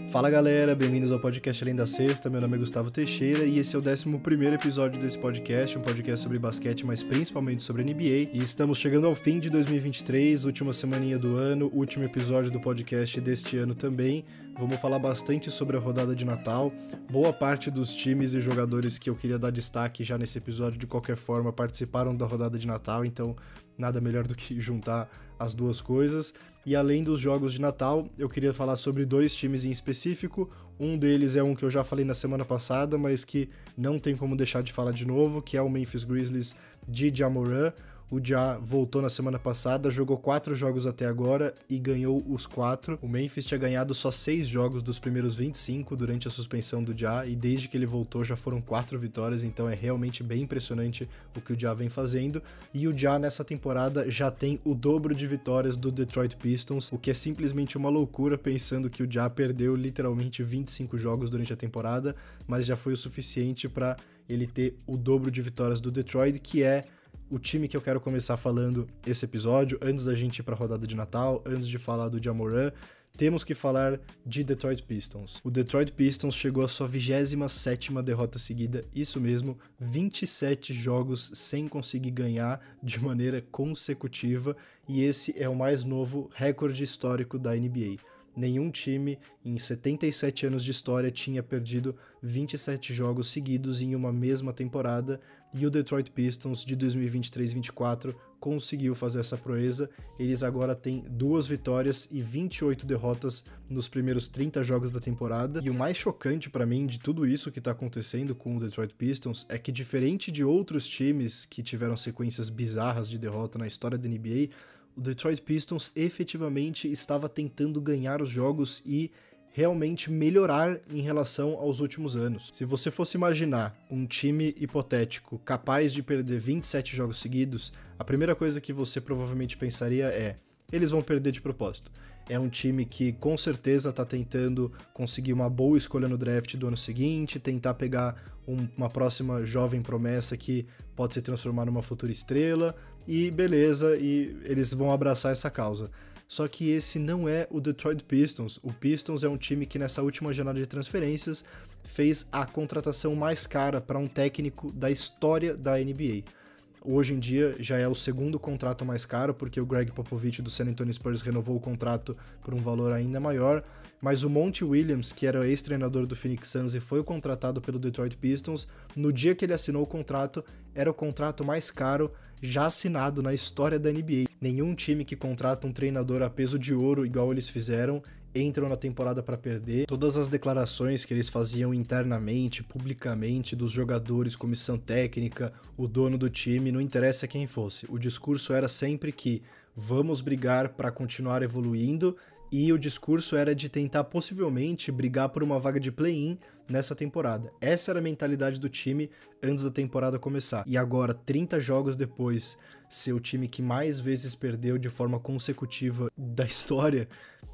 Fala galera, bem-vindos ao podcast Além da Sexta, meu nome é Gustavo Teixeira e esse é o 11º episódio desse podcast, um podcast sobre basquete, mas principalmente sobre NBA, e estamos chegando ao fim de 2023, última semaninha do ano, último episódio do podcast deste ano também. Vamos falar bastante sobre a rodada de Natal. Boa parte dos times e jogadores que eu queria dar destaque já nesse episódio, de qualquer forma, participaram da rodada de Natal, então nada melhor do que juntar as duas coisas. E além dos jogos de Natal, eu queria falar sobre dois times em específico. Um deles é um que eu já falei na semana passada, mas que não tem como deixar de falar de novo, que é o Memphis Grizzlies de Ja Morant. O Ja voltou na semana passada, jogou 4 jogos até agora e ganhou os 4. O Memphis tinha ganhado só 6 jogos dos primeiros 25 durante a suspensão do Ja, e desde que ele voltou já foram 4 vitórias, então é realmente bem impressionante o que o Ja vem fazendo. E o Ja nessa temporada já tem o dobro de vitórias do Detroit Pistons, o que é simplesmente uma loucura pensando que o Ja perdeu literalmente 25 jogos durante a temporada, mas já foi o suficiente para ele ter o dobro de vitórias do Detroit, que é o time que eu quero começar falando esse episódio. Antes da gente ir para a rodada de Natal, antes de falar do Ja Morant, temos que falar de Detroit Pistons. O Detroit Pistons chegou à sua 27ª derrota seguida, isso mesmo, 27 jogos sem conseguir ganhar de maneira consecutiva, e esse é o mais novo recorde histórico da NBA. Nenhum time em 77 anos de história tinha perdido 27 jogos seguidos em uma mesma temporada, e o Detroit Pistons de 2023-24 conseguiu fazer essa proeza. Eles agora têm 2 vitórias e 28 derrotas nos primeiros 30 jogos da temporada. E o mais chocante para mim de tudo isso que está acontecendo com o Detroit Pistons é que, diferente de outros times que tiveram sequências bizarras de derrota na história da NBA, o Detroit Pistons efetivamente estava tentando ganhar os jogos e realmente melhorar em relação aos últimos anos. Se você fosse imaginar um time hipotético capaz de perder 27 jogos seguidos, a primeira coisa que você provavelmente pensaria é: eles vão perder de propósito. É um time que com certeza está tentando conseguir uma boa escolha no draft do ano seguinte, tentar pegar uma próxima jovem promessa que pode se transformar numa futura estrela, e beleza, e eles vão abraçar essa causa. Só que esse não é o Detroit Pistons. O Pistons é um time que nessa última janela de transferências fez a contratação mais cara para um técnico da história da NBA. Hoje em dia já é o segundo contrato mais caro, porque o Greg Popovich do San Antonio Spurs renovou o contrato por um valor ainda maior, mas o Monty Williams, que era ex-treinador do Phoenix Suns e foi contratado pelo Detroit Pistons, no dia que ele assinou o contrato, era o contrato mais caro já assinado na história da NBA. Nenhum time que contrata um treinador a peso de ouro igual eles fizeram entram na temporada para perder. Todas as declarações que eles faziam internamente, publicamente, dos jogadores, comissão técnica, o dono do time, não interessa quem fosse. O discurso era sempre que vamos brigar para continuar evoluindo, e o discurso era de tentar possivelmente brigar por uma vaga de play-in nessa temporada. Essa era a mentalidade do time antes da temporada começar. E agora, 30 jogos depois, ser o time que mais vezes perdeu de forma consecutiva da história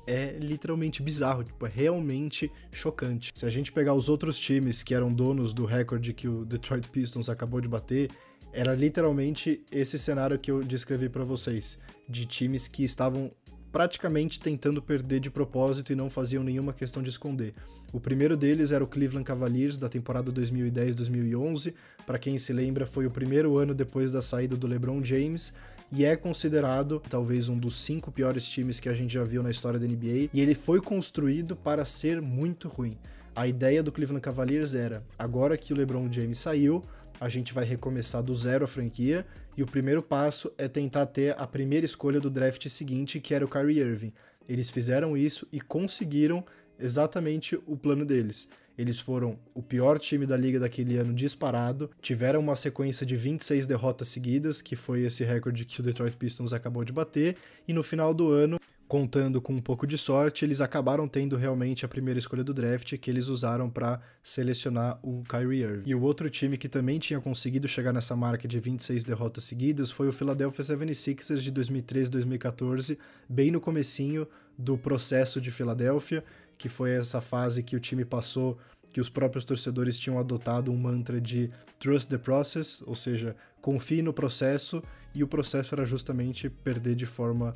é literalmente bizarro, é realmente chocante. Se a gente pegar os outros times que eram donos do recorde que o Detroit Pistons acabou de bater, era literalmente esse cenário que eu descrevi para vocês, de times que estavam praticamente tentando perder de propósito e não faziam nenhuma questão de esconder. O primeiro deles era o Cleveland Cavaliers, da temporada 2010-2011, para quem se lembra, foi o primeiro ano depois da saída do LeBron James, e é considerado talvez um dos 5 piores times que a gente já viu na história da NBA, e ele foi construído para ser muito ruim. A ideia do Cleveland Cavaliers era: agora que o LeBron James saiu, a gente vai recomeçar do zero a franquia, e o primeiro passo é tentar ter a primeira escolha do draft seguinte, que era o Kyrie Irving. Eles fizeram isso e conseguiram exatamente o plano deles. Eles foram o pior time da liga daquele ano disparado, tiveram uma sequência de 26 derrotas seguidas, que foi esse recorde que o Detroit Pistons acabou de bater, e no final do ano, contando com um pouco de sorte, eles acabaram tendo realmente a primeira escolha do draft, que eles usaram para selecionar o Kyrie Irving. E o outro time que também tinha conseguido chegar nessa marca de 26 derrotas seguidas foi o Philadelphia 76ers de 2013-2014, bem no comecinho do processo de Filadélfia, que foi essa fase que o time passou, que os próprios torcedores tinham adotado um mantra de trust the process, ou seja, confie no processo, e o processo era justamente perder de forma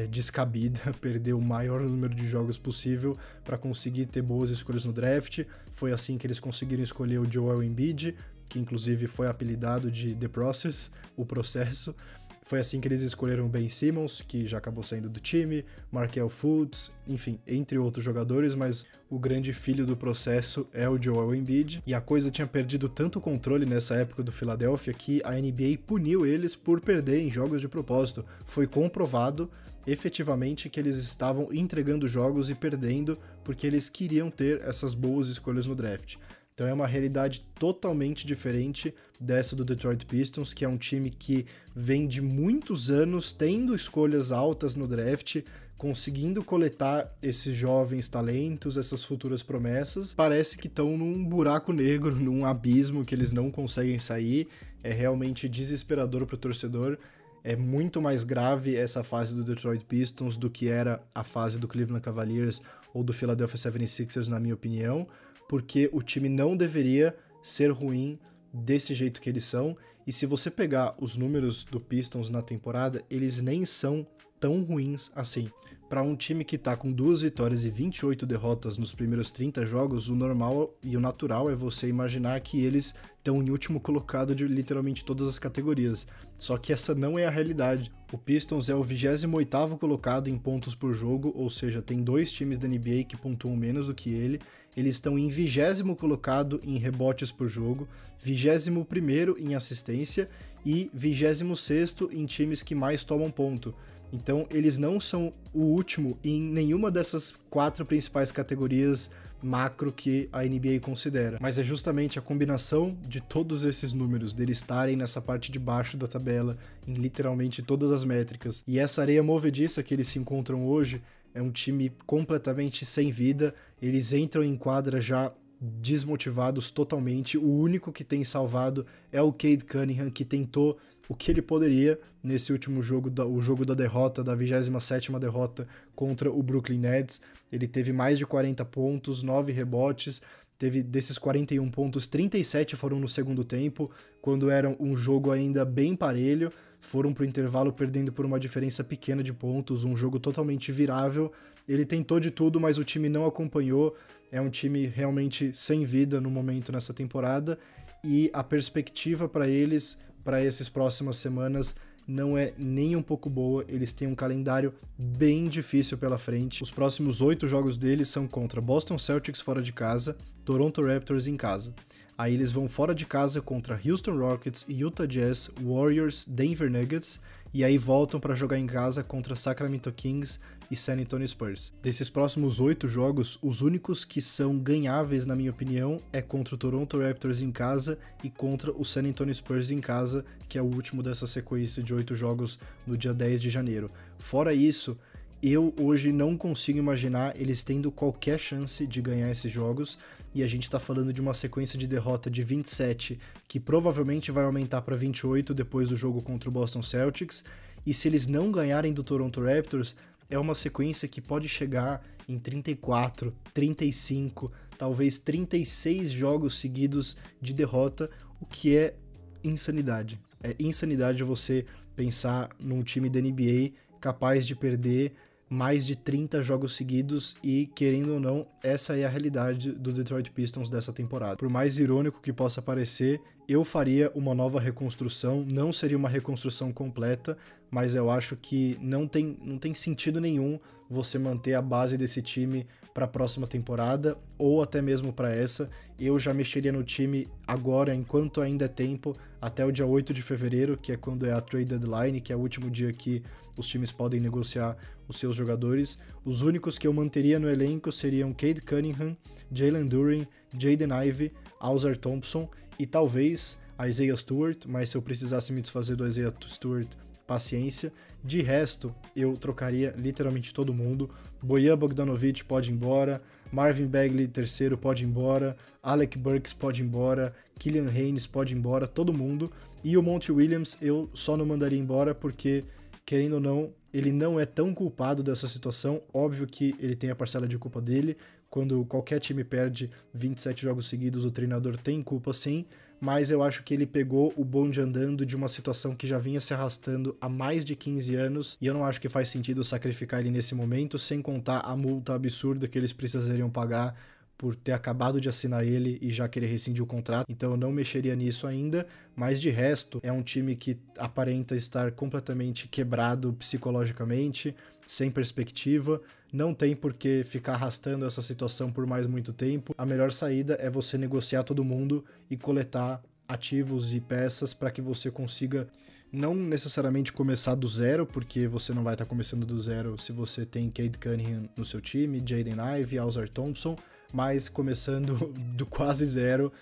descabida, perder o maior número de jogos possível para conseguir ter boas escolhas no draft. Foi assim que eles conseguiram escolher o Joel Embiid, que inclusive foi apelidado de The Process, o processo. Foi assim que eles escolheram o Ben Simmons, que já acabou saindo do time, Markelle Fultz, enfim, entre outros jogadores, mas o grande filho do processo é o Joel Embiid. E a coisa tinha perdido tanto controle nessa época do Philadelphia que a NBA puniu eles por perder em jogos de propósito. Foi comprovado efetivamente que eles estavam entregando jogos e perdendo porque eles queriam ter essas boas escolhas no draft. Então é uma realidade totalmente diferente dessa do Detroit Pistons, que é um time que vem de muitos anos tendo escolhas altas no draft, conseguindo coletar esses jovens talentos, essas futuras promessas. Parece que estão num buraco negro, num abismo que eles não conseguem sair. É realmente desesperador para o torcedor. É muito mais grave essa fase do Detroit Pistons do que era a fase do Cleveland Cavaliers ou do Philadelphia 76ers, na minha opinião, porque o time não deveria ser ruim desse jeito que eles são, e se você pegar os números do Pistons na temporada, eles nem são tão ruins assim. Para um time que tá com 2 vitórias e 28 derrotas nos primeiros 30 jogos, o normal e o natural é você imaginar que eles estão em último colocado de literalmente todas as categorias. Só que essa não é a realidade. O Pistons é o 28º colocado em pontos por jogo, ou seja, tem 2 times da NBA que pontuam menos do que ele. Eles estão em 20º colocado em rebotes por jogo, 21º em assistência e 26º em times que mais tomam ponto. Então, eles não são o último em nenhuma dessas 4 principais categorias macro que a NBA considera. Mas é justamente a combinação de todos esses números, deles estarem nessa parte de baixo da tabela, em literalmente todas as métricas. E essa areia movediça que eles se encontram hoje é um time completamente sem vida. Eles entram em quadra já desmotivados totalmente. O único que tem salvado é o Cade Cunningham, que tentou o que ele poderia nesse último jogo, o jogo da derrota, da 27ª derrota contra o Brooklyn Nets. Ele teve mais de 40 pontos, 9 rebotes, teve desses 41 pontos, 37 foram no segundo tempo, quando era um jogo ainda bem parelho, foram pro intervalo perdendo por uma diferença pequena de pontos, um jogo totalmente virável. Ele tentou de tudo, mas o time não acompanhou, é um time realmente sem vida no momento nessa temporada, e a perspectiva para eles, para essas próximas semanas, não é nem um pouco boa. Eles têm um calendário bem difícil pela frente. Os próximos 8 jogos deles são contra Boston Celtics fora de casa, Toronto Raptors em casa. Aí eles vão fora de casa contra Houston Rockets, Utah Jazz, Warriors, Denver Nuggets, e aí voltam para jogar em casa contra Sacramento Kings e San Antonio Spurs. Desses próximos 8 jogos, os únicos que são ganháveis, na minha opinião, é contra o Toronto Raptors em casa e contra o San Antonio Spurs em casa, que é o último dessa sequência de 8 jogos no dia 10 de janeiro. Fora isso, eu hoje não consigo imaginar eles tendo qualquer chance de ganhar esses jogos, e a gente tá falando de uma sequência de derrota de 27, que provavelmente vai aumentar para 28 depois do jogo contra o Boston Celtics, e se eles não ganharem do Toronto Raptors, é uma sequência que pode chegar em 34, 35, talvez 36 jogos seguidos de derrota, o que é insanidade. É insanidade você pensar num time da NBA capaz de perder mais de 30 jogos seguidos e, querendo ou não, essa é a realidade do Detroit Pistons dessa temporada. Por mais irônico que possa parecer, eu faria uma nova reconstrução, não seria uma reconstrução completa, mas eu acho que não tem sentido nenhum você manter a base desse time para a próxima temporada ou até mesmo para essa. Eu já mexeria no time agora, enquanto ainda é tempo, até o dia 8 de fevereiro, que é quando é a trade deadline, que é o último dia que os times podem negociar os seus jogadores. Os únicos que eu manteria no elenco seriam Cade Cunningham, Jalen Duren, Jaden Ivey, Ausar Thompson e talvez Isaiah Stewart, mas se eu precisasse me desfazer do Isaiah Stewart, paciência. De resto, eu trocaria literalmente todo mundo. Bojan Bogdanovic pode ir embora, Marvin Bagley III pode ir embora, Alec Burks pode ir embora, Killian Haynes pode ir embora, todo mundo. E o Monty Williams eu só não mandaria embora porque, querendo ou não, ele não é tão culpado dessa situação. Óbvio que ele tem a parcela de culpa dele. Quando qualquer time perde 27 jogos seguidos, o treinador tem culpa sim, mas eu acho que ele pegou o bonde andando de uma situação que já vinha se arrastando há mais de 15 anos, e eu não acho que faz sentido sacrificar ele nesse momento, sem contar a multa absurda que eles precisariam pagar por ter acabado de assinar ele e já querer rescindir o contrato, então eu não mexeria nisso ainda, mas de resto é um time que aparenta estar completamente quebrado psicologicamente, sem perspectiva, não tem por que ficar arrastando essa situação por mais muito tempo. A melhor saída é você negociar todo mundo e coletar ativos e peças para que você consiga não necessariamente começar do zero, porque você não vai estar começando do zero se você tem Cade Cunningham no seu time, Jaden Ivey, Ausar Thompson, mas começando do quase zero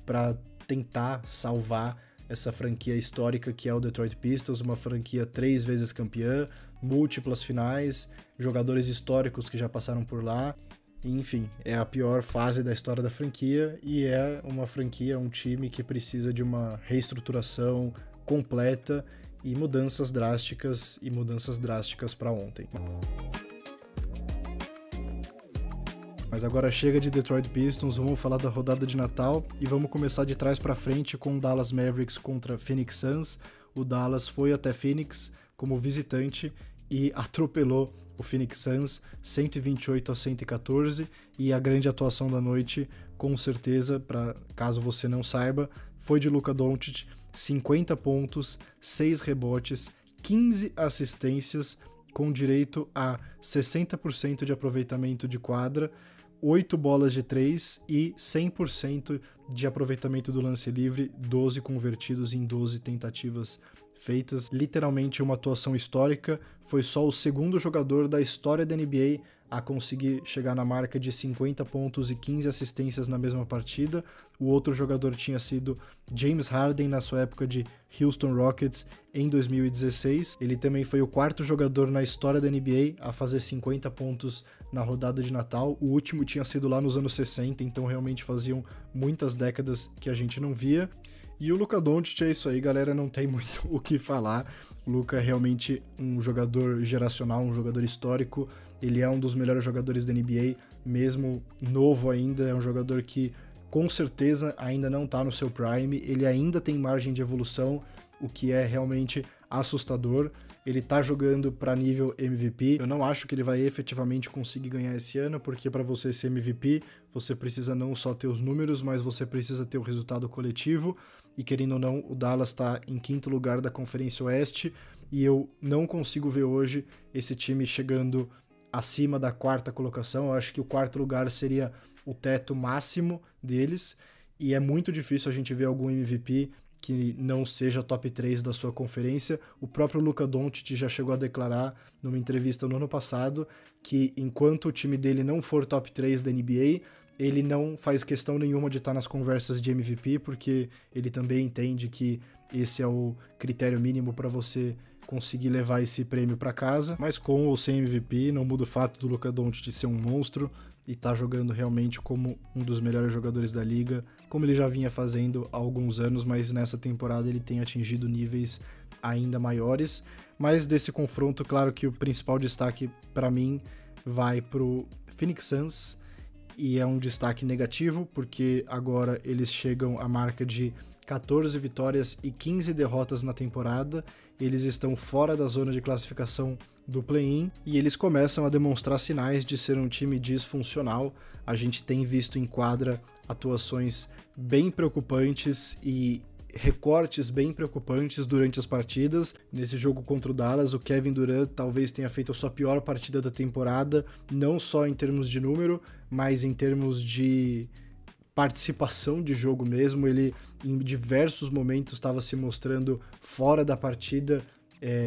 para tentar salvar essa franquia histórica que é o Detroit Pistons, uma franquia 3 vezes campeã, múltiplas finais, jogadores históricos que já passaram por lá, enfim, é a pior fase da história da franquia e é uma franquia, um time que precisa de uma reestruturação completa e mudanças drásticas para ontem. Mas agora chega de Detroit Pistons, vamos falar da rodada de Natal e vamos começar de trás para frente com o Dallas Mavericks contra Phoenix Suns. O Dallas foi até Phoenix como visitante e atropelou o Phoenix Suns 128-114, e a grande atuação da noite, com certeza, para caso você não saiba, foi de Luka Doncic, 50 pontos, 6 rebotes, 15 assistências, com direito a 60% de aproveitamento de quadra, 8 bolas de 3 e 100% de aproveitamento do lance livre, 12 convertidos em 12 tentativas feitas. Literalmente uma atuação histórica, foi só o segundo jogador da história da NBA a conseguir chegar na marca de 50 pontos e 15 assistências na mesma partida. O outro jogador tinha sido James Harden na sua época de Houston Rockets em 2016. Ele também foi o quarto jogador na história da NBA a fazer 50 pontos na rodada de Natal. O último tinha sido lá nos anos 60, então realmente faziam muitas décadas que a gente não via. E o Luka Doncic é isso aí, galera, não tem muito o que falar. O Luka é realmente um jogador geracional, um jogador histórico. Ele é um dos melhores jogadores da NBA, mesmo novo ainda. É um jogador que com certeza ainda não está no seu prime. Ele ainda tem margem de evolução, o que é realmente assustador. Ele tá jogando para nível MVP. Eu não acho que ele vai efetivamente conseguir ganhar esse ano, porque para você ser MVP, você precisa não só ter os números, mas você precisa ter o resultado coletivo. E querendo ou não, o Dallas está em 5º lugar da Conferência Oeste, e eu não consigo ver hoje esse time chegando acima da 4ª colocação. Eu acho que o 4º lugar seria o teto máximo deles, e é muito difícil a gente ver algum MVP que não seja top 3 da sua conferência. O próprio Luka Doncic já chegou a declarar numa entrevista no ano passado que enquanto o time dele não for top 3 da NBA, ele não faz questão nenhuma de estar nas conversas de MVP, porque ele também entende que esse é o critério mínimo para você conseguir levar esse prêmio para casa. Mas com ou sem MVP, não muda o fato do Luka Doncic ser um monstro e tá jogando realmente como um dos melhores jogadores da liga, como ele já vinha fazendo há alguns anos, mas nessa temporada ele tem atingido níveis ainda maiores. Mas desse confronto, claro que o principal destaque para mim vai pro Phoenix Suns, e é um destaque negativo, porque agora eles chegam à marca de 14 vitórias e 15 derrotas na temporada. Eles estão fora da zona de classificação do play-in e eles começam a demonstrar sinais de ser um time disfuncional. A gente tem visto em quadra atuações bem preocupantes e recortes bem preocupantes durante as partidas. Nesse jogo contra o Dallas, o Kevin Durant talvez tenha feito a sua pior partida da temporada, não só em termos de número, mas em termos de participação de jogo mesmo. Ele em diversos momentos estava se mostrando fora da partida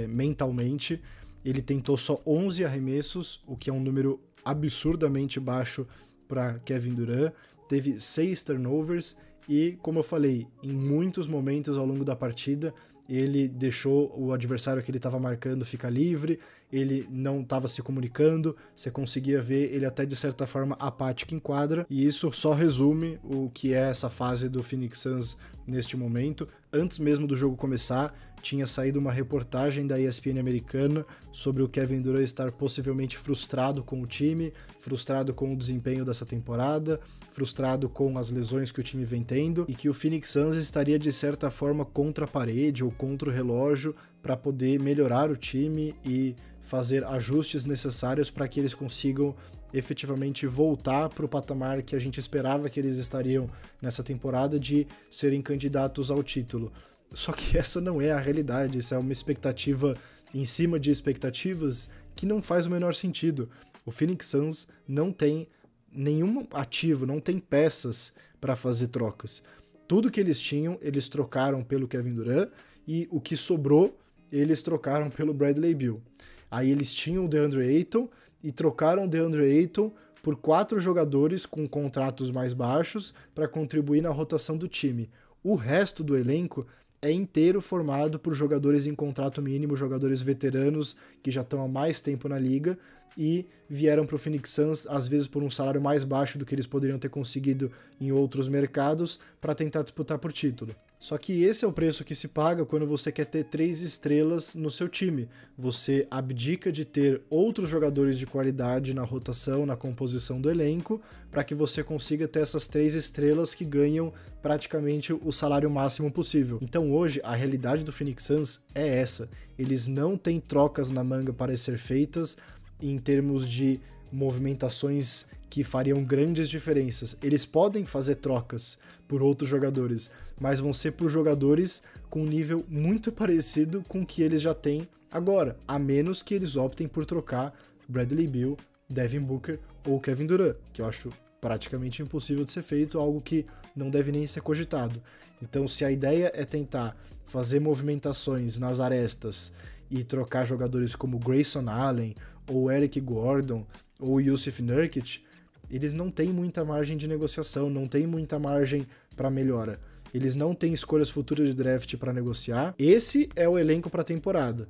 mentalmente. Ele tentou só 11 arremessos, o que é um número absurdamente baixo para Kevin Durant. Teve 6 turnovers e, como eu falei, em muitos momentos ao longo da partida, ele deixou o adversário que ele estava marcando ficar livre, ele não estava se comunicando, você conseguia ver ele até de certa forma apático em quadra, e isso só resume o que é essa fase do Phoenix Suns neste momento. Antes mesmo do jogo começar, tinha saído uma reportagem da ESPN americana sobre o Kevin Durant estar possivelmente frustrado com o time, frustrado com o desempenho dessa temporada, frustrado com as lesões que o time vem tendo, e que o Phoenix Suns estaria de certa forma contra a parede ou contra o relógio para poder melhorar o time e fazer ajustes necessários para que eles consigam efetivamente voltar para o patamar que a gente esperava que eles estariam nessa temporada, de serem candidatos ao título. Só que essa não é a realidade, isso é uma expectativa em cima de expectativas que não faz o menor sentido. O Phoenix Suns não tem nenhum ativo, não tem peças para fazer trocas. Tudo que eles tinham, eles trocaram pelo Kevin Durant, e o que sobrou, eles trocaram pelo Bradley Beal. Aí eles tinham o DeAndre Ayton e trocaram o DeAndre Ayton por 4 jogadores com contratos mais baixos para contribuir na rotação do time. O resto do elenco é inteiro formado por jogadores em contrato mínimo, jogadores veteranos que já estão há mais tempo na liga e vieram para o Phoenix Suns, às vezes por um salário mais baixo do que eles poderiam ter conseguido em outros mercados, para tentar disputar por título. Só que esse é o preço que se paga quando você quer ter 3 estrelas no seu time. Você abdica de ter outros jogadores de qualidade na rotação, na composição do elenco, para que você consiga ter essas 3 estrelas que ganham praticamente o salário máximo possível. Então hoje a realidade do Phoenix Suns é essa. Eles não têm trocas na manga para ser feitas em termos de movimentações que fariam grandes diferenças. Eles podem fazer trocas por outros jogadores, mas vão ser por jogadores com um nível muito parecido com o que eles já têm agora, a menos que eles optem por trocar Bradley Beal, Devin Booker ou Kevin Durant, que eu acho praticamente impossível de ser feito, algo que não deve nem ser cogitado. Então, se a ideia é tentar fazer movimentações nas arestas e trocar jogadores como Grayson Allen, ou Eric Gordon, ou Jusuf Nurkic, eles não têm muita margem de negociação, não têm muita margem para melhora. Eles não têm escolhas futuras de draft para negociar. Esse é o elenco para a temporada.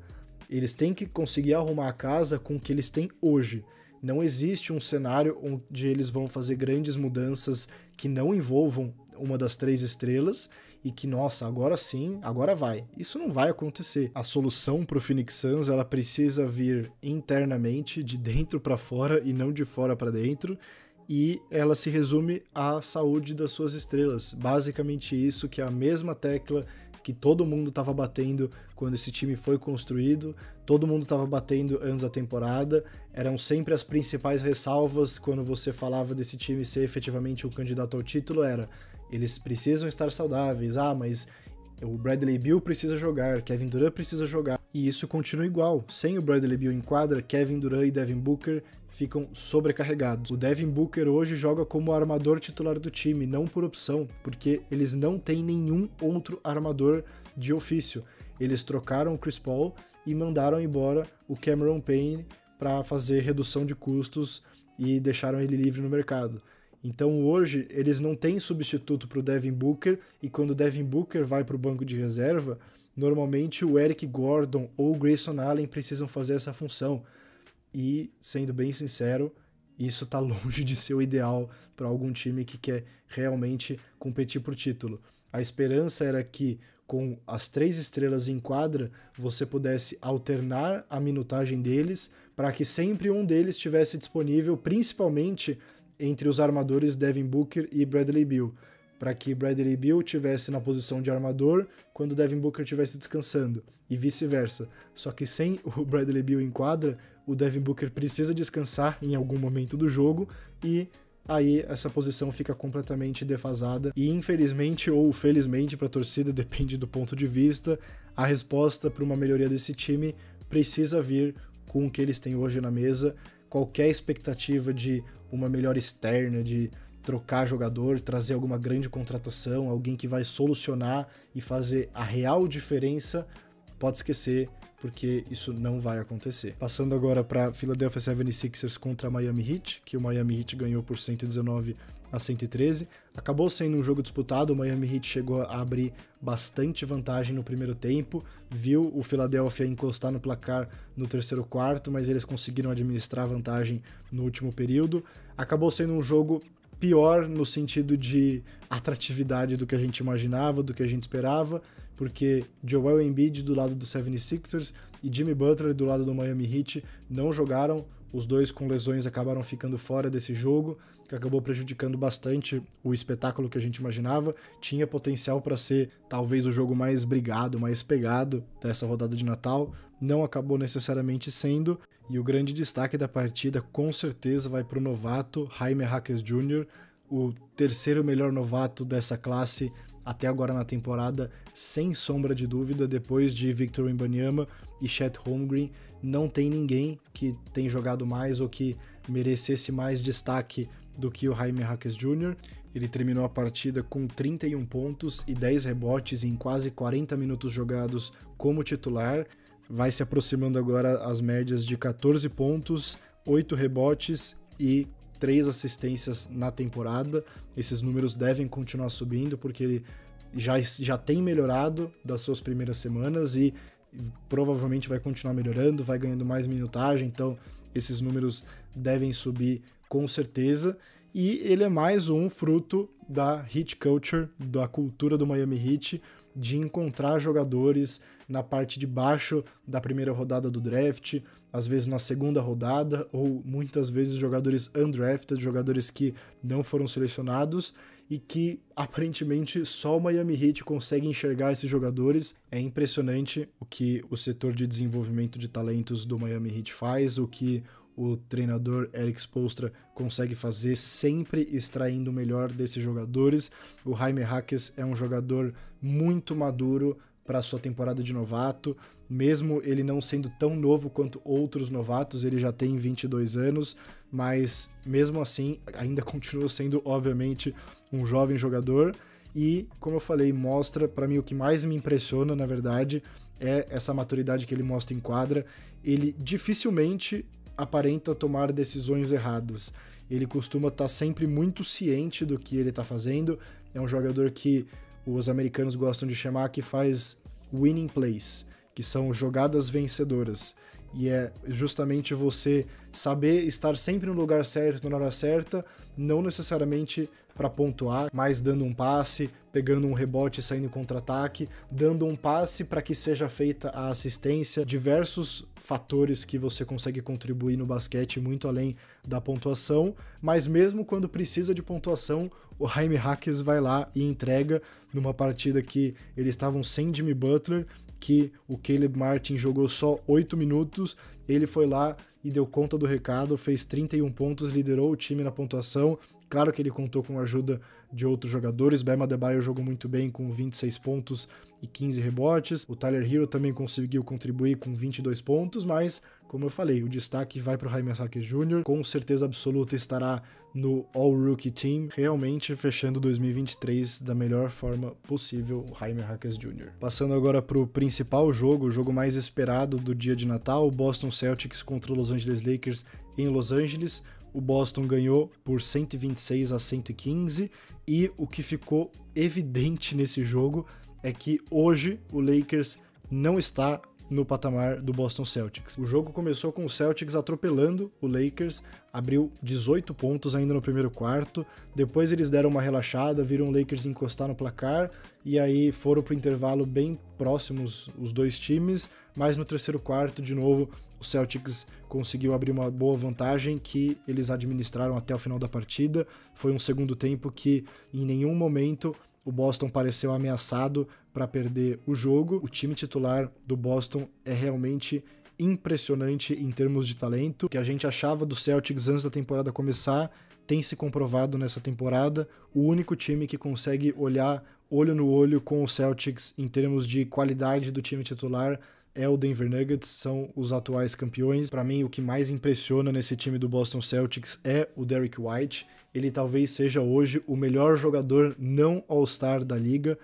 Eles têm que conseguir arrumar a casa com o que eles têm hoje. Não existe um cenário onde eles vão fazer grandes mudanças que não envolvam uma das 3 estrelas e que, nossa, agora sim, agora vai. Isso não vai acontecer. A solução para o Phoenix Suns, ela precisa vir internamente, de dentro para fora e não de fora para dentro, e ela se resume à saúde das suas estrelas. Basicamente isso, que é a mesma tecla que todo mundo estava batendo quando esse time foi construído, todo mundo estava batendo antes da temporada, eram sempre as principais ressalvas quando você falava desse time ser efetivamente um candidato ao título, era: eles precisam estar saudáveis, mas o Bradley Beal precisa jogar, Kevin Durant precisa jogar, e isso continua igual. Sem o Bradley Beal em quadra, Kevin Durant e Devin Booker ficam sobrecarregados. O Devin Booker hoje joga como armador titular do time, não por opção, porque eles não têm nenhum outro armador de ofício. Eles trocaram o Chris Paul e mandaram embora o Cameron Payne para fazer redução de custos e deixaram ele livre no mercado. Então hoje eles não têm substituto para o Devin Booker, e quando o Devin Booker vai para o banco de reserva, normalmente o Eric Gordon ou o Grayson Allen precisam fazer essa função. E, sendo bem sincero, isso está longe de ser o ideal para algum time que quer realmente competir por título. A esperança era que, com as 3 estrelas em quadra, você pudesse alternar a minutagem deles para que sempre um deles estivesse disponível, principalmente entre os armadores Devin Booker e Bradley Beal, para que Bradley Beal estivesse na posição de armador quando Devin Booker estivesse descansando, e vice-versa. Só que sem o Bradley Beal em quadra, o Devin Booker precisa descansar em algum momento do jogo, e aí essa posição fica completamente defasada. E infelizmente ou felizmente para a torcida, depende do ponto de vista, a resposta para uma melhoria desse time precisa vir com o que eles têm hoje na mesa. Qualquer expectativa de uma melhora externa, de trocar jogador, trazer alguma grande contratação, alguém que vai solucionar e fazer a real diferença, pode esquecer, porque isso não vai acontecer. Passando agora para Philadelphia 76ers contra Miami Heat, que o Miami Heat ganhou por 119-113. Acabou sendo um jogo disputado, o Miami Heat chegou a abrir bastante vantagem no primeiro tempo, viu o Philadelphia encostar no placar no terceiro quarto, mas eles conseguiram administrar a vantagem no último período. Acabou sendo um jogo pior no sentido de atratividade do que a gente imaginava, do que a gente esperava. porque Joel Embiid do lado do 76ers e Jimmy Butler do lado do Miami Heat não jogaram, os dois com lesões acabaram ficando fora desse jogo, que acabou prejudicando bastante o espetáculo que a gente imaginava. Tinha potencial para ser talvez o jogo mais brigado, mais pegado dessa rodada de Natal, não acabou necessariamente sendo, e o grande destaque da partida com certeza vai para o novato Jaime Jaquez Jr., o terceiro melhor novato dessa classe até agora na temporada, sem sombra de dúvida. Depois de Victor Wembanyama e Chet Holmgren, não tem ninguém que tem jogado mais ou que merecesse mais destaque do que o Jaime Jaquez Jr. Ele terminou a partida com 31 pontos e 10 rebotes em quase 40 minutos jogados como titular. Vai se aproximando agora as médias de 14 pontos, 8 rebotes e 3 assistências na temporada. Esses números devem continuar subindo porque ele já tem melhorado das suas primeiras semanas e provavelmente vai continuar melhorando, vai ganhando mais minutagem, então esses números devem subir com certeza. E ele é mais um fruto da Heat Culture, da cultura do Miami Heat, de encontrar jogadores na parte de baixo da primeira rodada do draft, às vezes na segunda rodada, ou muitas vezes jogadores undrafted, jogadores que não foram selecionados e que aparentemente só o Miami Heat consegue enxergar esses jogadores. É impressionante o que o setor de desenvolvimento de talentos do Miami Heat faz, o que o treinador Erik Spoelstra consegue fazer, sempre extraindo o melhor desses jogadores. O Jaime Jaquez é um jogador muito maduro para a sua temporada de novato, mesmo ele não sendo tão novo quanto outros novatos, ele já tem 22 anos, mas mesmo assim ainda continua sendo, obviamente, um jovem jogador. E, como eu falei, mostra, para mim, o que mais me impressiona, na verdade, é essa maturidade que ele mostra em quadra. Ele dificilmente aparenta tomar decisões erradas. Ele costuma estar sempre muito ciente do que ele está fazendo. É um jogador que os americanos gostam de chamar, que faz winning plays, que são jogadas vencedoras. E é justamente você saber estar sempre no lugar certo, na hora certa, não necessariamente para pontuar, mas dando um passe, pegando um rebote e saindo em contra-ataque, dando um passe para que seja feita a assistência, diversos fatores que você consegue contribuir no basquete muito além da pontuação, mas mesmo quando precisa de pontuação, o Jaime Jaquez vai lá e entrega numa partida que eles estavam sem Jimmy Butler, que o Caleb Martin jogou só 8 minutos, ele foi lá e deu conta do recado, fez 31 pontos, liderou o time na pontuação. Claro que ele contou com a ajuda de outros jogadores, Bam Adebayo jogou muito bem com 26 pontos e 15 rebotes, o Tyler Hero também conseguiu contribuir com 22 pontos, mas, como eu falei, o destaque vai para o Jaime Jaquez Jr., com certeza absoluta estará no All-Rookie Team, realmente fechando 2023 da melhor forma possível, o Jaime Jaquez Jr. Passando agora para o principal jogo, o jogo mais esperado do dia de Natal, o Boston Celtics contra o Los Angeles Lakers em Los Angeles. O Boston ganhou por 126-115 e o que ficou evidente nesse jogo é que hoje o Lakers não está no patamar do Boston Celtics. O jogo começou com o Celtics atropelando o Lakers, abriu 18 pontos ainda no primeiro quarto, depois eles deram uma relaxada, viram o Lakers encostar no placar e aí foram para o intervalo bem próximos os dois times, mas no terceiro quarto, de novo, o Celtics conseguiu abrir uma boa vantagem que eles administraram até o final da partida. Foi um segundo tempo que em nenhum momento o Boston pareceu ameaçado para perder o jogo. O time titular do Boston é realmente impressionante em termos de talento. O que a gente achava do Celtics antes da temporada começar tem se comprovado nessa temporada. O único time que consegue olhar olho no olho com o Celtics em termos de qualidade do time titular é o Denver Nuggets, são os atuais campeões. Para mim, o que mais impressiona nesse time do Boston Celtics é o Derrick White. Ele talvez seja hoje o melhor jogador não All-Star da liga.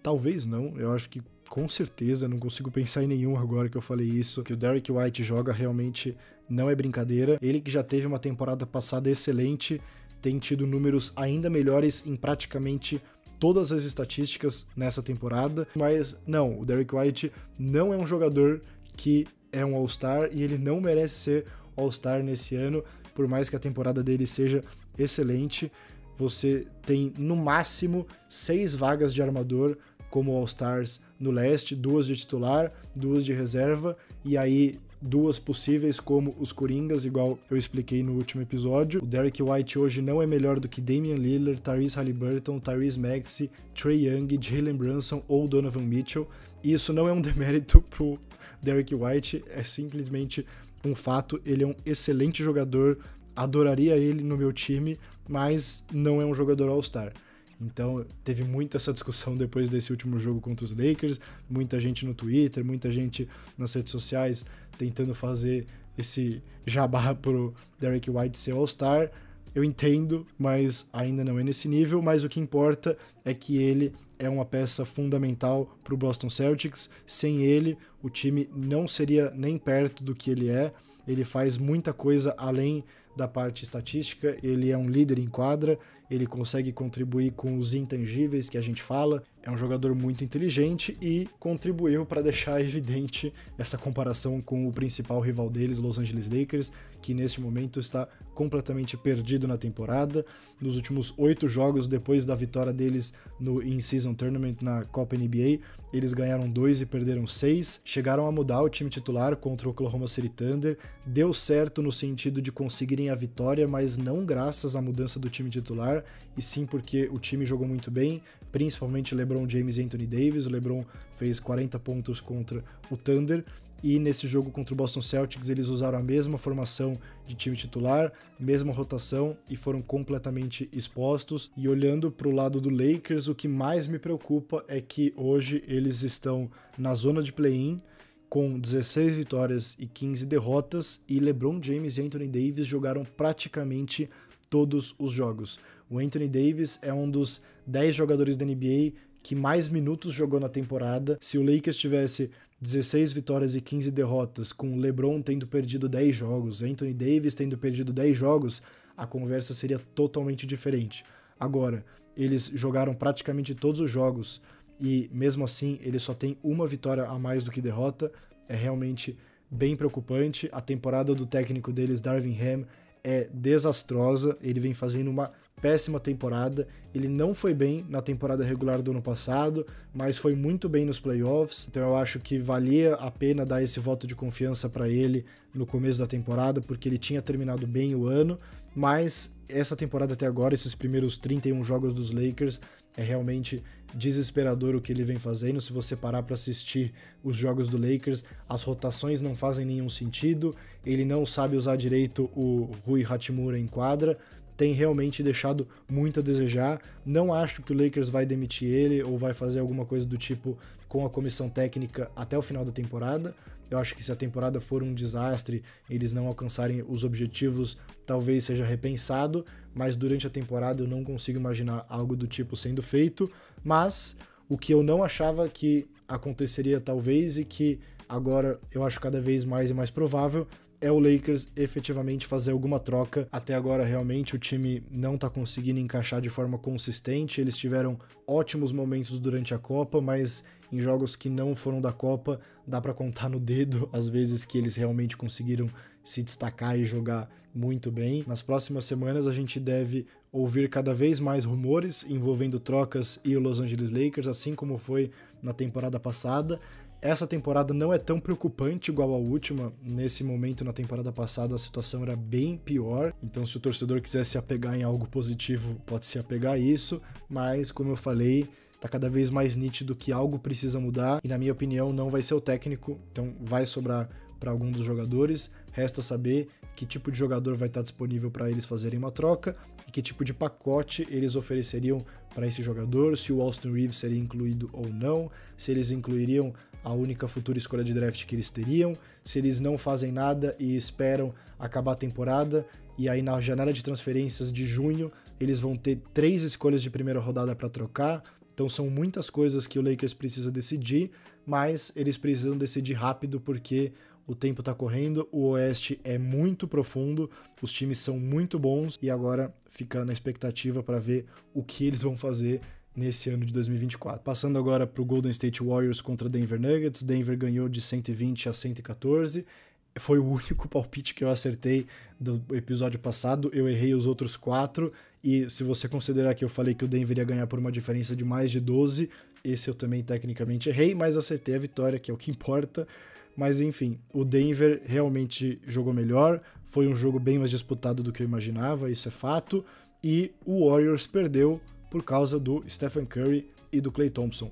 Talvez não, eu acho que com certeza, não consigo pensar em nenhum agora que eu falei isso, que o Derrick White joga realmente não é brincadeira. Ele que já teve uma temporada passada excelente, tem tido números ainda melhores em praticamente todas as estatísticas nessa temporada, mas não, o Derrick White não é um jogador que é um All-Star e ele não merece ser All-Star nesse ano, por mais que a temporada dele seja excelente. Você tem no máximo 6 vagas de armador como All-Stars no leste, 2 de titular, 2 de reserva, e aí 2 possíveis como os Coringas, igual eu expliquei no último episódio. O Derrick White hoje não é melhor do que Damian Lillard, Tyrese Haliburton, Tyrese Maxey, Trae Young, Jalen Brunson ou Donovan Mitchell. E isso não é um demérito pro Derrick White, é simplesmente um fato. Ele é um excelente jogador, adoraria ele no meu time, mas não é um jogador All-Star. Então, teve muito essa discussão depois desse último jogo contra os Lakers, muita gente no Twitter, muita gente nas redes sociais tentando fazer esse jabá pro Derrick White ser All-Star. Eu entendo, mas ainda não é nesse nível, mas o que importa é que ele é uma peça fundamental para o Boston Celtics. Sem ele, o time não seria nem perto do que ele é. Ele faz muita coisa além da parte estatística, ele é um líder em quadra, ele consegue contribuir com os intangíveis que a gente fala, é um jogador muito inteligente e contribuiu para deixar evidente essa comparação com o principal rival deles, Los Angeles Lakers, que neste momento está completamente perdido na temporada. Nos últimos 8 jogos, depois da vitória deles no In-Season Tournament na Copa NBA, eles ganharam 2 e perderam 6, chegaram a mudar o time titular contra o Oklahoma City Thunder, deu certo no sentido de conseguirem a vitória, mas não graças à mudança do time titular, e sim porque o time jogou muito bem, principalmente LeBron James e Anthony Davis. O LeBron fez 40 pontos contra o Thunder, e nesse jogo contra o Boston Celtics eles usaram a mesma formação de time titular, mesma rotação, e foram completamente expostos. E olhando para o lado do Lakers, o que mais me preocupa é que hoje eles estão na zona de play-in, com 16 vitórias e 15 derrotas, e LeBron James e Anthony Davis jogaram praticamente todos os jogos. O Anthony Davis é um dos 10 jogadores da NBA que mais minutos jogou na temporada. Se o Lakers tivesse 16 vitórias e 15 derrotas, com o LeBron tendo perdido 10 jogos, Anthony Davis tendo perdido 10 jogos, a conversa seria totalmente diferente. Agora, eles jogaram praticamente todos os jogos, e mesmo assim ele só tem uma vitória a mais do que derrota. É realmente bem preocupante. A temporada do técnico deles, Darvin Ham, é desastrosa. Ele vem fazendo uma péssima temporada. Ele não foi bem na temporada regular do ano passado, mas foi muito bem nos playoffs. Então eu acho que valia a pena dar esse voto de confiança para ele no começo da temporada, porque ele tinha terminado bem o ano, mas essa temporada até agora, esses primeiros 31 jogos dos Lakers, é realmente desesperador o que ele vem fazendo. Se você parar para assistir os jogos do Lakers, as rotações não fazem nenhum sentido, ele não sabe usar direito o Rui Hachimura em quadra, tem realmente deixado muito a desejar. Não acho que o Lakers vai demitir ele ou vai fazer alguma coisa do tipo com a comissão técnica até o final da temporada. Eu acho que se a temporada for um desastre, eles não alcançarem os objetivos, talvez seja repensado, mas durante a temporada eu não consigo imaginar algo do tipo sendo feito. Mas o que eu não achava que aconteceria talvez, e que agora eu acho cada vez mais e mais provável, é o Lakers efetivamente fazer alguma troca. Até agora, realmente, o time não tá conseguindo encaixar de forma consistente. Eles tiveram ótimos momentos durante a Copa, mas em jogos que não foram da Copa, dá pra contar no dedo as vezes que eles realmente conseguiram se destacar e jogar muito bem. Nas próximas semanas, a gente deve ouvir cada vez mais rumores envolvendo trocas e o Los Angeles Lakers, assim como foi na temporada passada. Essa temporada não é tão preocupante igual a última. Nesse momento, na temporada passada, a situação era bem pior. Então, se o torcedor quiser se apegar em algo positivo, pode se apegar a isso. Mas, como eu falei, tá cada vez mais nítido que algo precisa mudar. E, na minha opinião, não vai ser o técnico. Então, vai sobrar para algum dos jogadores. Resta saber que tipo de jogador vai estar disponível para eles fazerem uma troca e que tipo de pacote eles ofereceriam para esse jogador, se o Austin Reeves seria incluído ou não, se eles incluiriam a única futura escolha de draft que eles teriam, se eles não fazem nada e esperam acabar a temporada, e aí na janela de transferências de junho eles vão ter 3 escolhas de primeira rodada para trocar. Então são muitas coisas que o Lakers precisa decidir, mas eles precisam decidir rápido porque o tempo tá correndo, o Oeste é muito profundo, os times são muito bons, e agora fica na expectativa para ver o que eles vão fazer nesse ano de 2024. Passando agora para o Golden State Warriors contra Denver Nuggets. Denver ganhou de 120 a 114. Foi o único palpite que eu acertei do episódio passado. Eu errei os outros 4 E se você considerar que eu falei que o Denver ia ganhar por uma diferença de mais de 12, esse eu também tecnicamente errei, mas acertei a vitória, que é o que importa. Mas enfim, o Denver realmente jogou melhor, foi um jogo bem mais disputado do que eu imaginava, isso é fato, e o Warriors perdeu por causa do Stephen Curry e do Klay Thompson.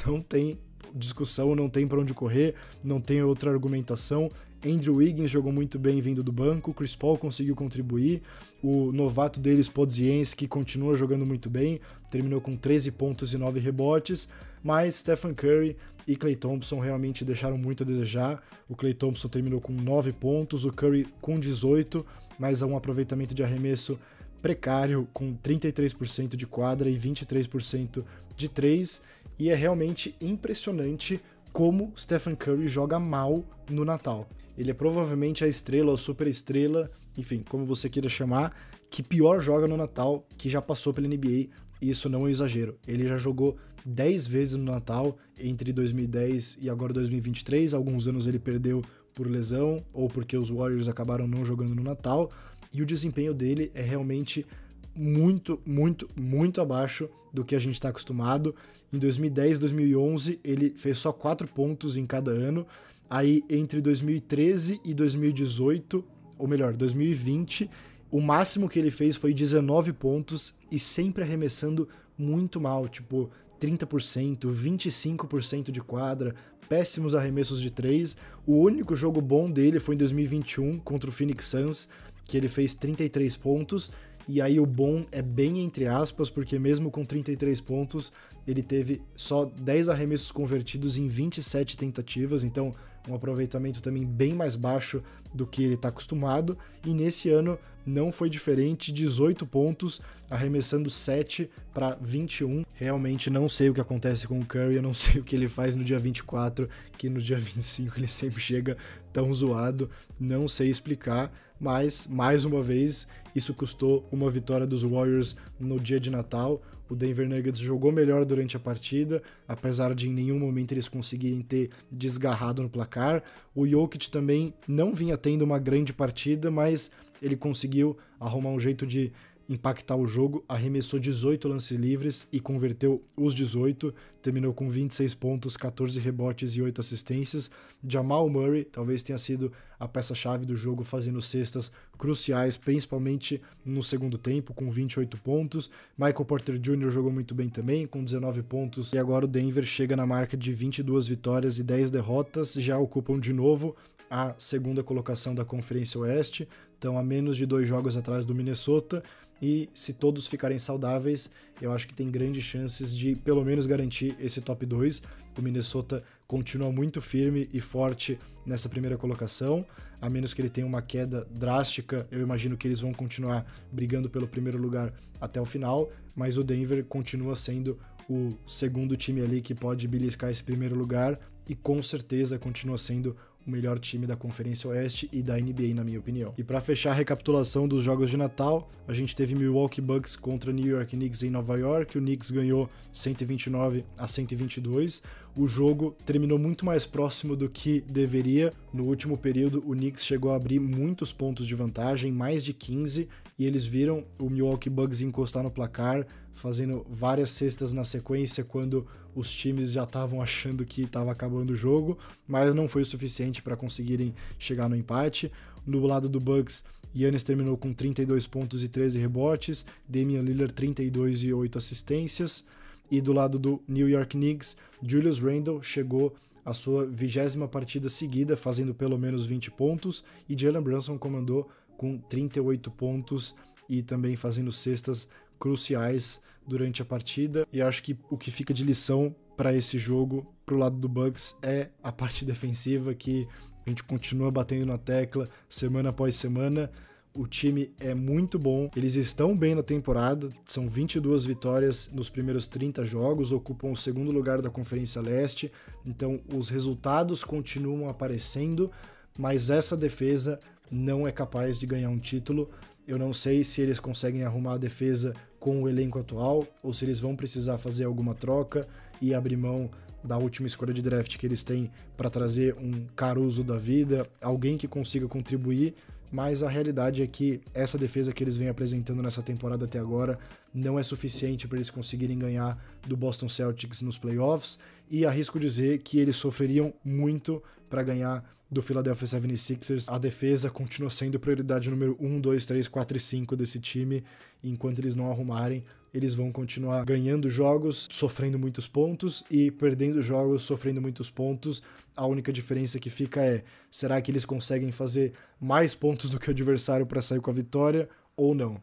Não tem discussão, não tem pra onde correr, não tem outra argumentação. Andrew Wiggins jogou muito bem vindo do banco, Chris Paul conseguiu contribuir, o novato deles, Podziemski, continua jogando muito bem, terminou com 13 pontos e 9 rebotes, mas Stephen Curry e Klay Thompson realmente deixaram muito a desejar. O Klay Thompson terminou com 9 pontos, o Curry com 18, mas um aproveitamento de arremesso precário, com 33% de quadra e 23% de 3, e é realmente impressionante como Stephen Curry joga mal no Natal. Ele é provavelmente a estrela ou super estrela, enfim, como você queira chamar, que pior joga no Natal, que já passou pela NBA, e isso não é um exagero. Ele já jogou 10 vezes no Natal, entre 2010 e agora 2023, alguns anos ele perdeu por lesão, ou porque os Warriors acabaram não jogando no Natal, e o desempenho dele é realmente muito, muito, muito abaixo do que a gente está acostumado. Em 2010 e 2011, ele fez só 4 pontos em cada ano. Aí, entre 2013 e 2018, ou melhor, 2020, o máximo que ele fez foi 19 pontos e sempre arremessando muito mal, tipo 30%, 25% de quadra, péssimos arremessos de 3. O único jogo bom dele foi em 2021 contra o Phoenix Suns, que ele fez 33 pontos, e aí o bom é bem entre aspas, porque mesmo com 33 pontos, ele teve só 10 arremessos convertidos em 27 tentativas, então um aproveitamento também bem mais baixo do que ele está acostumado, e nesse ano não foi diferente, 18 pontos, arremessando 7 para 21. Realmente não sei o que acontece com o Curry, eu não sei o que ele faz no dia 24, que no dia 25 ele sempre chega tão zoado, não sei explicar, mas mais uma vez isso custou uma vitória dos Warriors no dia de Natal. O Denver Nuggets jogou melhor durante a partida, apesar de em nenhum momento eles conseguirem ter desgarrado no placar. O Jokic também não vinha tendo uma grande partida, mas ele conseguiu arrumar um jeito de impactar o jogo, arremessou 18 lances livres e converteu os 18, terminou com 26 pontos, 14 rebotes e 8 assistências. Jamal Murray talvez tenha sido a peça-chave do jogo, fazendo cestas cruciais, principalmente no segundo tempo, com 28 pontos. Michael Porter Jr. jogou muito bem também, com 19 pontos, e agora o Denver chega na marca de 22 vitórias e 10 derrotas, já ocupam de novo a segunda colocação da Conferência Oeste, estão a menos de 2 jogos atrás do Minnesota, e se todos ficarem saudáveis, eu acho que tem grandes chances de pelo menos garantir esse top 2. O Minnesota continua muito firme e forte nessa primeira colocação, a menos que ele tenha uma queda drástica, eu imagino que eles vão continuar brigando pelo primeiro lugar até o final, mas o Denver continua sendo o segundo time ali que pode beliscar esse primeiro lugar e com certeza continua sendo o melhor time da Conferência Oeste e da NBA, na minha opinião. E para fechar a recapitulação dos jogos de Natal, a gente teve Milwaukee Bucks contra New York Knicks em Nova York, o Knicks ganhou 129-122, o jogo terminou muito mais próximo do que deveria. No último período, o Knicks chegou a abrir muitos pontos de vantagem, mais de 15, e eles viram o Milwaukee Bucks encostar no placar, fazendo várias cestas na sequência quando os times já estavam achando que estava acabando o jogo, mas não foi o suficiente para conseguirem chegar no empate. No lado do Bucks, Giannis terminou com 32 pontos e 13 rebotes, Damian Lillard 32 e 8 assistências, e do lado do New York Knicks, Julius Randle chegou à sua 20ª partida seguida, fazendo pelo menos 20 pontos, e Jalen Brunson comandou com 38 pontos e também fazendo cestas cruciais durante a partida. E acho que o que fica de lição para esse jogo, pro lado do Bucks, é a parte defensiva, que a gente continua batendo na tecla semana após semana. O time é muito bom, eles estão bem na temporada, são 22 vitórias nos primeiros 30 jogos, ocupam o segundo lugar da Conferência Leste, então os resultados continuam aparecendo, mas essa defesa não é capaz de ganhar um título. Eu não sei se eles conseguem arrumar a defesa com o elenco atual ou se eles vão precisar fazer alguma troca e abrir mão da última escolha de draft que eles têm para trazer um Caruso da vida, alguém que consiga contribuir, mas a realidade é que essa defesa que eles vêm apresentando nessa temporada até agora não é suficiente para eles conseguirem ganhar do Boston Celtics nos playoffs, e arrisco dizer que eles sofreriam muito para ganhar do Philadelphia 76ers. A defesa continua sendo prioridade número 1, 2, 3, 4 e 5 desse time, e enquanto eles não arrumarem, eles vão continuar ganhando jogos, sofrendo muitos pontos, e perdendo jogos, sofrendo muitos pontos. A única diferença que fica é, será que eles conseguem fazer mais pontos do que o adversário para sair com a vitória ou não?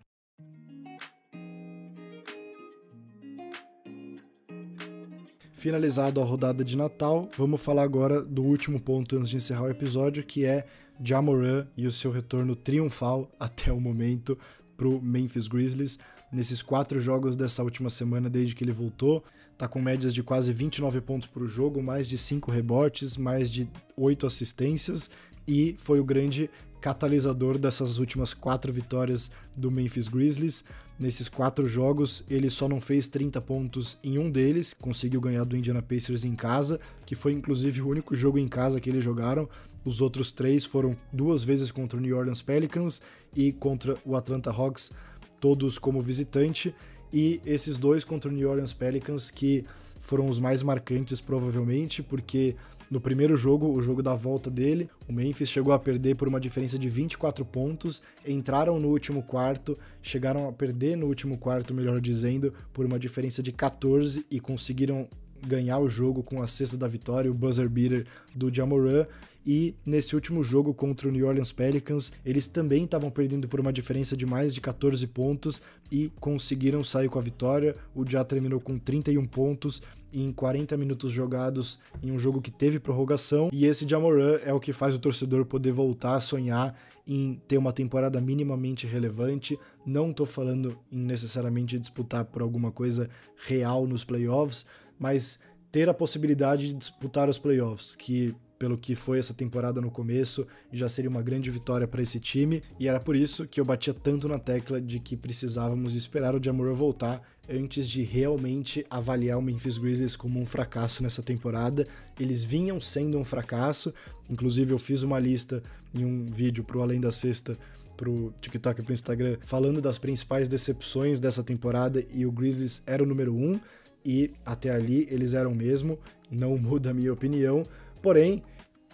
Finalizado a rodada de Natal, vamos falar agora do último ponto antes de encerrar o episódio, que é Ja Morant e o seu retorno triunfal até o momento para o Memphis Grizzlies. Nesses 4 jogos dessa última semana, desde que ele voltou, tá com médias de quase 29 pontos por jogo, mais de 5 rebotes, mais de 8 assistências, e foi o grande catalisador dessas últimas 4 vitórias do Memphis Grizzlies. Nesses 4 jogos, ele só não fez 30 pontos em um deles, conseguiu ganhar do Indiana Pacers em casa, que foi inclusive o único jogo em casa que eles jogaram. Os outros 3 foram 2 vezes contra o New Orleans Pelicans e contra o Atlanta Hawks, todos como visitante, e esses 2 contra o New Orleans Pelicans que foram os mais marcantes provavelmente, porque no primeiro jogo, o jogo da volta dele, o Memphis chegou a perder por uma diferença de 24 pontos, entraram no último quarto, chegaram a perder no último quarto, melhor dizendo, por uma diferença de 14 e conseguiram ganhar o jogo com a cesta da vitória, o buzzer beater do Ja Morant. E nesse último jogo contra o New Orleans Pelicans, eles também estavam perdendo por uma diferença de mais de 14 pontos e conseguiram sair com a vitória. O Ja terminou com 31 pontos em 40 minutos jogados em um jogo que teve prorrogação, e esse Ja Morant é o que faz o torcedor poder voltar a sonhar em ter uma temporada minimamente relevante. Não tô falando em necessariamente disputar por alguma coisa real nos playoffs, mas ter a possibilidade de disputar os playoffs, que pelo que foi essa temporada no começo, já seria uma grande vitória para esse time, e era por isso que eu batia tanto na tecla de que precisávamos esperar o Ja Morant voltar antes de realmente avaliar o Memphis Grizzlies como um fracasso nessa temporada. Eles vinham sendo um fracasso, inclusive eu fiz uma lista em um vídeo pro Além da Sexta, pro TikTok e pro Instagram, falando das principais decepções dessa temporada, e o Grizzlies era o número 1, e até ali eles eram mesmo, não muda a minha opinião, porém,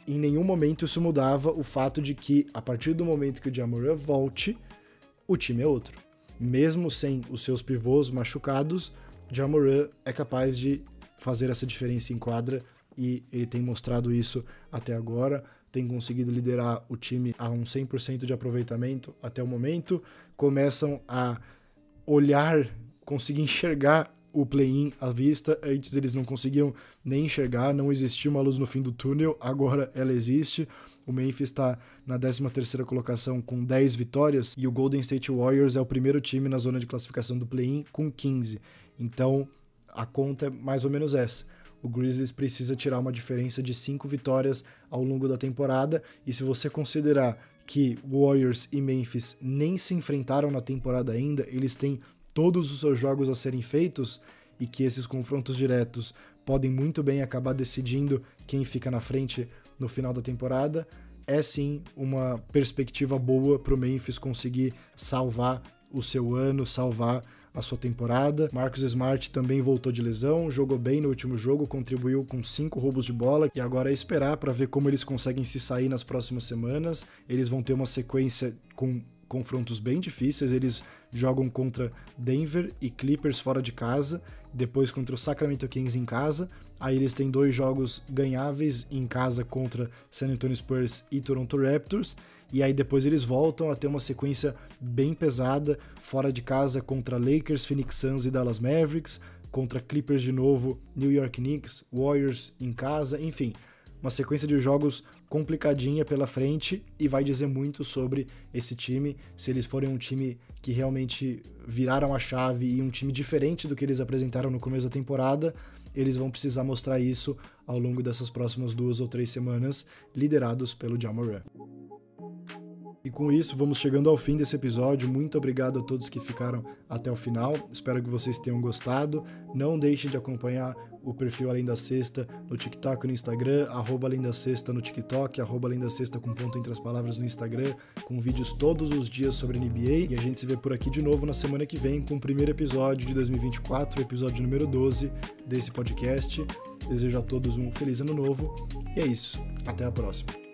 em nenhum momento isso mudava o fato de que, a partir do momento que o Ja Morant volte, o time é outro. Mesmo sem os seus pivôs machucados, Ja Morant é capaz de fazer essa diferença em quadra, e ele tem mostrado isso até agora, tem conseguido liderar o time a um 100% de aproveitamento até o momento, começam a olhar, conseguir enxergar o play-in à vista. Antes eles não conseguiam nem enxergar, não existia uma luz no fim do túnel, agora ela existe. O Memphis está na 13ª colocação com 10 vitórias, e o Golden State Warriors é o primeiro time na zona de classificação do play-in com 15. Então a conta é mais ou menos essa. O Grizzlies precisa tirar uma diferença de 5 vitórias ao longo da temporada, e se você considerar que Warriors e Memphis nem se enfrentaram na temporada ainda, eles têm todos os seus jogos a serem feitos, e que esses confrontos diretos podem muito bem acabar decidindo quem fica na frente no final da temporada, é sim uma perspectiva boa para o Memphis conseguir salvar o seu ano, salvar a sua temporada. Marcus Smart também voltou de lesão, jogou bem no último jogo, contribuiu com 5 roubos de bola, e agora é esperar para ver como eles conseguem se sair nas próximas semanas. Eles vão ter uma sequência com confrontos bem difíceis, eles jogam contra Denver e Clippers fora de casa, depois contra o Sacramento Kings em casa, aí eles têm 2 jogos ganháveis em casa contra San Antonio Spurs e Toronto Raptors, e aí depois eles voltam a ter uma sequência bem pesada, fora de casa contra Lakers, Phoenix Suns e Dallas Mavericks, contra Clippers de novo, New York Knicks, Warriors em casa, enfim, uma sequência de jogos complicadinha pela frente, e vai dizer muito sobre esse time. Se eles forem um time que realmente viraram a chave e um time diferente do que eles apresentaram no começo da temporada, eles vão precisar mostrar isso ao longo dessas próximas 2 ou 3 semanas, liderados pelo Ja Morant. E com isso, vamos chegando ao fim desse episódio. Muito obrigado a todos que ficaram até o final. Espero que vocês tenham gostado. Não deixem de acompanhar o perfil Além da Sexta no TikTok e no Instagram, @Além da Sexta no TikTok, @Além da Sexta com ponto entre as palavras no Instagram, com vídeos todos os dias sobre NBA. E a gente se vê por aqui de novo na semana que vem com o primeiro episódio de 2024, o episódio número 12 desse podcast. Desejo a todos um feliz ano novo. E é isso. Até a próxima.